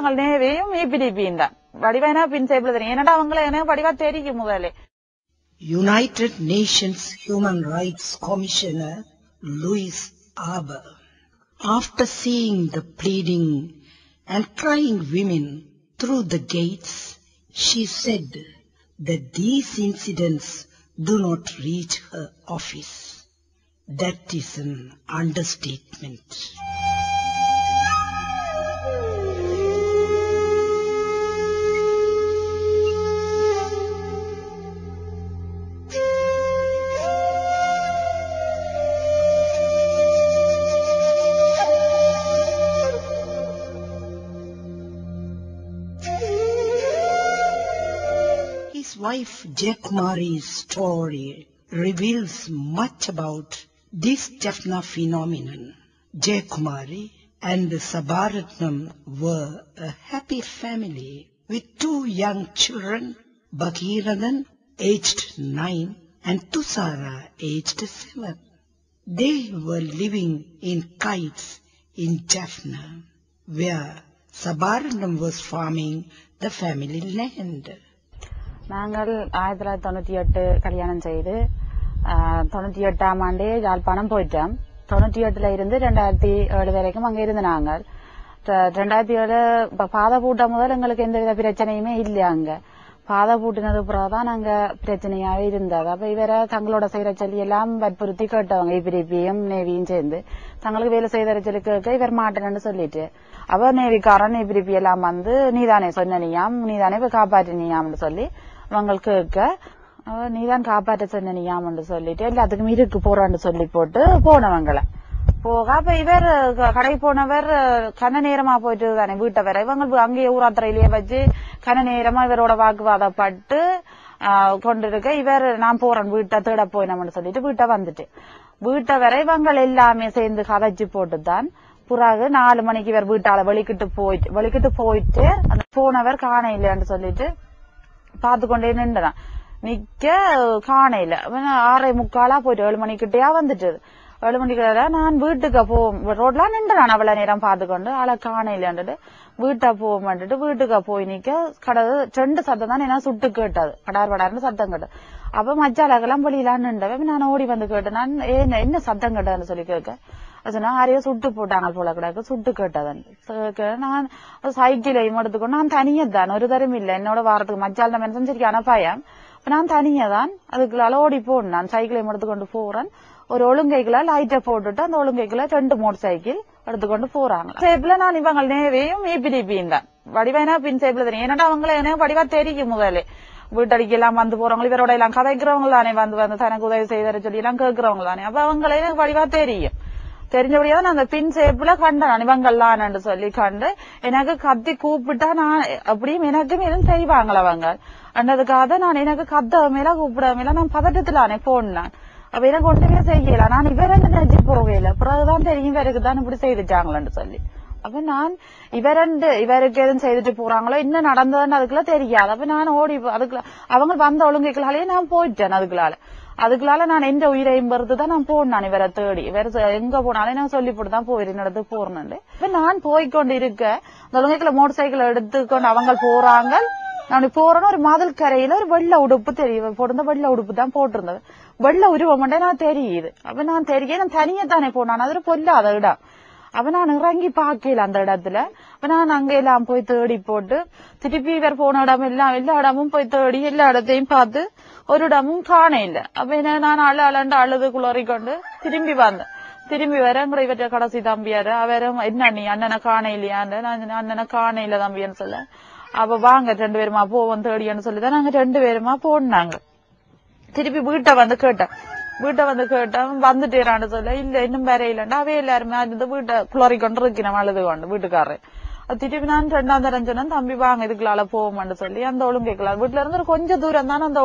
இவங்க நேவையும் EPDP தான் வடிவானா பின்சேபிள் தெரியும் என்னடா அவங்கள என்ன வடிவா தெரியும் முதல்ல. United Nations Human Rights Commissioner Louise Arbour, after seeing the pleading and crying women through the gates, she said that these incidents do not reach her office. That is an understatement. His wife Jaykumari's story reveals much about this Jaffna phenomenon. Jaykumari and Sabaratnam were a happy family with 2 young children, Bhagirathan aged 9 and Tusara aged 7. They were living in kites in Jaffna, where Sabaratnam was farming the family land. நாங்கள் 1998 கல்யாணம் செய்து 98ஆம் ஆண்டே யாழ்ப்பாணம் போயிட்டோம். 98ல இருந்து 2007 வரைக்கும் அங்க இருந்து நாங்கள் 2007 பாதை பூட்ட முதல் எங்களுக்கு எந்தவித பிரச்சனையுமே இல்லை. அங்க பாதை பூட்டினது பிறகுதான் நாங்க பிரச்சனையாவே இருந்தது. அப்ப இவரை தங்களோட செய்யற சொல்லி எல்லாம் வற்புறுத்தி கேட்டவங்க EPDPயும் நேவியும் சேர்ந்து தங்களுக்கு வேலை செய்த சொல்லி கேட்க இவர் மாட்டேன்னு சொல்லிட்டு அவர் நேவிக்காரன் EPDP எல்லாம் வந்து நீதானே சொன்னியாம் நீதானே போய் காப்பாற்றினியாம்னு சொல்லி அவங்க கேட்க நீதான் காப்பாற்ற சொன்னியாம்னு சொல்லிட்டு எல்லாத்துக்கும் இருக்கு போறான்னு சொல்லி போட்டு போனவங்களை போக அப்ப இவர் கடை போனவர் கன நேரமா போயிட்டு தானே வீட்டை வர இவங்க அங்கேயே ஊராத்திரையிலேயே வச்சு கன நேரமா இவரோட வாக்குவாதப்பட்டு கொண்டிருக்க இவர் நான் போறேன் வீட்டை தேட போயினோம்னு சொல்லிட்டு வீட்டை வந்துட்டு வீட்டை வர இவங்க எல்லாமே சேர்ந்து கதைச்சு போட்டுதான் பிறகு 4 மணிக்கு இவர் வீட்டால வெளிக்கிட்டு போயிட்டு அந்த போனவர் காண இல்லைன்னு சொல்லிட்டு பாத்து கொண்டே நின்றுதான் நிக்க காணையில 6:45 போயிட்டு 7 மணிக்கிட்டயா வந்துட்டு 7 மணிக்கு நான் வீட்டுக்கு ரோட்ல நின்றுறான் அவ்வளவு நேரம் பாத்துக்கொண்டு ஆளை காணையிலன்ட்டு வீட்டை போட்டு வீட்டுக்கு போய் நிக்க கடவு 2 சத்தம் தான் என்ன சுட்டு கேட்டது படார் படார்னு சத்தம் கேட்டது. அப்ப மச்சாலக்கெல்லாம் வெளியிலான்னு நின்றவன் நான் ஓடி வந்து கேட்டேன் நான் என்ன சத்தம் கேட்டதுன்னு சொல்லி கேட்க சொன்னா யாரையோ சுட்டு போட்டாங்க போல கிடக்கு சுட்டு கேட்டதன் நான் சைக்கிளையும் எடுத்துக்கொண்டு நான் தனியதான் ஒரு தரம் இல்லை என்னோட வாரத்துக்கு மச்சால் மனுஷன் சரி அனுப்பாயம் நான் தனியதான் அதுக்குள்ளால ஓடி போனேன். நான் சைக்கிளையும் எடுத்துக்கொண்டு போறேன். ஒரு ஒழுங்கைக்குள்ள லைட்டை போட்டுட்டு அந்த ஒழுங்கைக்குள்ள 2 மோட்டர் சைக்கிள் எடுத்துக்கொண்டு போறாங்க. சேப்ல நான் இவங்க நேவையும் EPDPயும் தான் வடிவானா பின் சேப்ல தெரியும் என்னடா அவங்கள என்ன வடிவா தெரியும் முதல்ல வீட்டடிக்கு எல்லாம் வந்து போறவங்க இவரோட எல்லாம் கதைக்கிறவங்க தானே வந்து தனக்கு உதவி செய்த சொல்லி எல்லாம் கேட்கிறவங்க தானே அப்ப அவங்கள எனக்கு வடிவா தெரியும். தெரிஞ்சபடியாதான் அந்த பின் சேப்புல கண்டேன் இவங்கள்லான்னு சொல்லி கண்டு எனக்கு கத்தி கூப்பிட்டா நான் அப்படியும் எனக்கும் எதுவும் செய்வாங்கள அவங்க அன்னதுக்காக நான் எனக்கு கத்த மேல கூப்பிட மேல நான் பதட்டத்திலானே போனேன். அப்ப எனக்கு ஒன்றுமே செய்யல நான் இவரெண்டு நினைச்சு போகல பிறகுதான் தெரியும் இவருக்குதான் இப்படி செய்துட்டாங்களேன்னு சொல்லி அப்ப நான் இவருக்கு எதுவும் செய்துட்டு போறாங்களோ என்ன நடந்ததுன்னு அதுக்குள்ள தெரியாது. அப்ப நான் ஓடி அதுக்குள்ள அவங்க வந்த ஒழுங்கைகளாலேயே நான் போயிட்டேன். அதுக்குள்ளால நான் எந்த உயிரையும் பொறுத்துதான் நான் போனேன் இவரை தேடி இவர் எங்க போனாலும் நான் சொல்லி போட்டுதான் போயிருந்தது போறேன்னு. இப்ப நான் போய்கொண்டு இருக்க அந்த ஒழுங்கைக்குள்ள மோட்டர் சைக்கிள் எடுத்துக்கொண்டு அவங்க போறாங்க. நான் போறேன்னு ஒரு மதில் கரையில ஒரு வெள்ளை உடுப்பு தெரியும் போட்டிருந்த வெள்ளை உடுப்பு தான் போட்டிருந்தது வெள்ளை உருவம் நான் தெரியுது. அப்ப நான் நான் தனியத்தானே போனான் அது ஒரு பொல்லாத இடம். அப்ப நான் இறங்கி பாக்கல அந்த இடத்துல. அப்ப நான் அங்க எல்லாம் போய் தேடி போட்டு திருப்பி இவர் போன இடம் எல்லாம் எல்லா இடமும் போய் தேடி எல்லா இடத்தையும் பார்த்து ஒரு இடமும் காண இல்ல. அப்ப என்ன நான் அழண்டு அழுது குளறிக்கொண்டு திரும்பி வந்தேன். திரும்பி வரங்கிற இவற்ற கடைசி தம்பியாரு அவரும் என்ன நீ அண்ணனை காண இல்லையான்னு நான் அண்ணனை காண இல்ல தம்பின்னு சொல்ல அப்ப வாங்க 2 பேருமா போவோம் தேடின்னு சொல்லிதான் நாங்க 2 பேருமா போனாங்க. திருப்பி வீட்டை வந்து கேட்டேன் வந்துட்டேரான்னு சொல்ல இல்ல இன்னும் வேற இல்லண்டா அவே எல்லாருமே அந்த வீட்டை குளறிக்கொண்டு இருக்கணும் அழுது கொண்டு வீட்டுக்காரர். திருப்பி நான் 2ஆம் தரம் சொன்னேன் தம்பி வாங்க இதுக்குள்ளால போவோம்னு சொல்லி அந்த ஒழுங்கைக்குள்ள வீட்டுல இருந்து கொஞ்சம் தூரம் தானே அந்த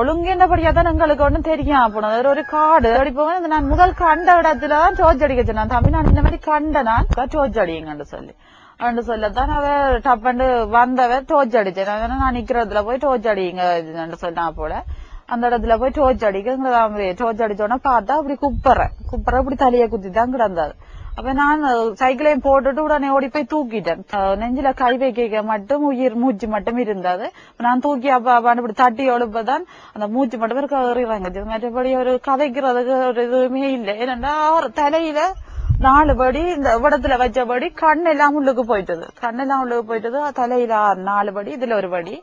ஒழுங்கு என்னபடியாதான் எங்களுக்கு ஒண்ணும் தெரியும் போனது ஒரு காடு அடி போக நான் முதல் கண்ட இடத்துலதான் டோர்ச் அடிக்க சொன்னேன் தம்பி நான் இந்த மாதிரி கண்ட நான் டோர்ச் அடிங்கன்னு சொல்லத்தான் அவ டப்பண்டு வந்தவ டோர்ச் அடிச்சேன். நான் நிக்கிறதுல போய் டோர்ச் அடிங்க சொன்னா போல அந்த இடத்துல போய் டோர்ச் அடிக்க டோர்ச் அடிச்சோன்னா பார்த்தா அப்படி குப்பரை இப்படி தலையை குத்திதான் கிடந்தது. அப்ப நான் சைக்கிளையும் போட்டுட்டு உடனே ஓடி போய் தூக்கிட்டேன். நெஞ்சில கை வைக்க மட்டும் உயிர் மூச்சு மட்டும் இருந்தது. நான் தூக்கி அப்ப இப்படி தட்டி எழுப்பதான் அந்த மூச்சு மட்டும் இறங்குச்சு. மற்றபடி ஒரு கதைக்கிறதுக்கு ஒரு இதுவுமே இல்லை. ஏன்னா தலையில 4 படி இந்த இடத்துல வச்சபடி கண்ணெல்லாம் உள்ளுக்கு போயிட்டது. தலையில 4 படி, இதுல ஒரு படி,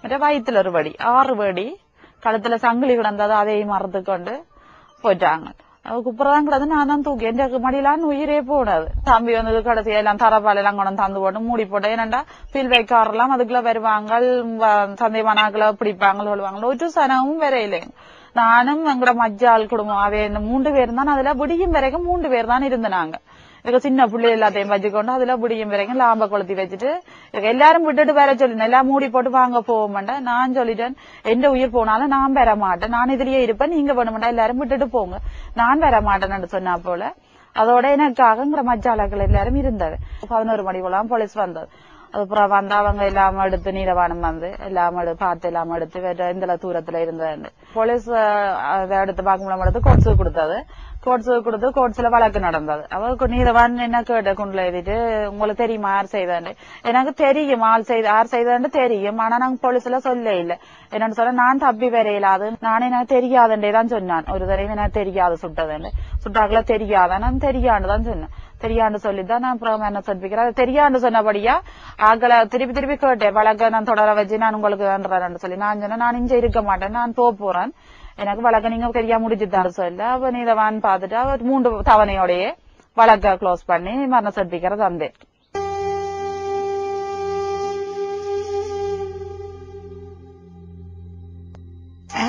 மற்ற வயிற்றுல ஒரு படி, 6 படி. கழுத்துல சங்கிலி கிடந்தது, அதையும் மறந்து கொண்டு போயிட்டாங்க. குப்புறதான் கிடந்து நான் தான் தூக்கி என் மடியெல்லாம் உயிரே போடாது. தம்பி வந்து கடைசி எல்லாம் தரப்பால் எல்லாம் கொண்டு தந்து போட்டு மூடி போட்டேன். ஏன்னாண்டா ஃபீல் வைக்காரெல்லாம் அதுக்குள்ள வருவாங்க, சந்தேகமானாக்களை பிடிப்பாங்க சொல்லுவாங்க. ஒரு சனமும் வரையிலேங்க. நானும் எங்கட மஜ்ஜால் குடும்பம் அவை 3 பேர் தான். அதுல விடியும் வரைக்கும் 3 பேர் தான் இருந்தாங்க. எனக்கு சின்ன பிள்ளை எல்லாத்தையும் வச்சுக்கொண்டு அதுல விடியும் வரைக்கும் லாம்ப கொளுத்தி வச்சுட்டு எல்லாரும் விட்டுட்டு வர சொல்லி எல்லாம் மூடி போட்டு வாங்க போக மாட்டேன். நான் சொல்லிட்டேன், எந்த உயிர் போனாலும் நான் வர மாட்டேன், நான் இதுலயே இருப்பேன், நீங்க பண்ண மாட்டேன், எல்லாரும் விட்டுட்டு போங்க, நான் வர மாட்டேன்னு சொன்னா போல. அதோட எனக்காக மஜ்ஜாலாக்கள் எல்லாரும் இருந்தது. 11 மணி போலாம் போலீஸ் வந்தது. அதுக்கப்புறம் வந்து அவங்க எல்லாம் எடுத்து நீலவானம் வந்து எல்லாம் பார்த்து எல்லாம் எடுத்து வேற இந்த தூரத்துல இருந்தது. போலீஸ் அதை எடுத்து பார்க்கும்போது எடுத்து கோட்ஸுக்கு கொடுத்தது. கோட்ஸ்ல வழக்கு நடந்தது. அவருக்கு நீதவான் என்ன கேட்ட குண்டுல எழுதிட்டு, உங்களுக்கு தெரியுமா யார் செய்தாண்டு? எனக்கு தெரியும், யார் செய்தாண்டு தெரியும். ஆனா நாங்க போலீஸ்ல சொல்ல இல்ல. என்னன்னு சொல்ல, நான் தப்பி வரையிலாது, நானே எனக்கு தெரியாதுன்றே தான் சொன்னான். ஒரு தடவை எனக்கு தெரியாது சுட்டதுன்னு. சுட்டாக்குல தெரியாத, நான் தெரியாண்டுதான் சொன்னேன். தெரியாண்டு சொல்லிதான் நான் அப்புறம் என்ன சொல்லிக்கிறேன். தெரியாண்டு சொன்னபடியா ஆக்களை திருப்பி கேட்டேன். வழக்க நான் தொடர வச்சு நான் உங்களுக்கு வேண்டுறேன்னு சொல்லி நான் சொன்னேன், நான் இங்க இருக்க மாட்டேன், நான் போறேன், எனக்கு வழக்க நீங்க சரியா முடிச்சுதான் சொல்ல. அப்ப நீதவான் பாத்துட்டு அவர் 3 தவணையோடய வழக்க க்ளோஸ் பண்ணி மரண சர்டிபிகேட் தந்தேன்.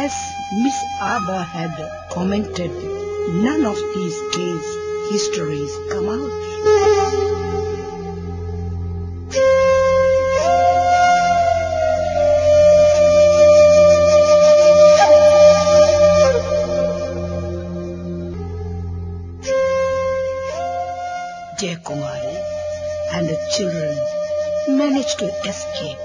As Miss Abba had commented, none of these tales, histories come out. Jay Kumari and the children managed to escape.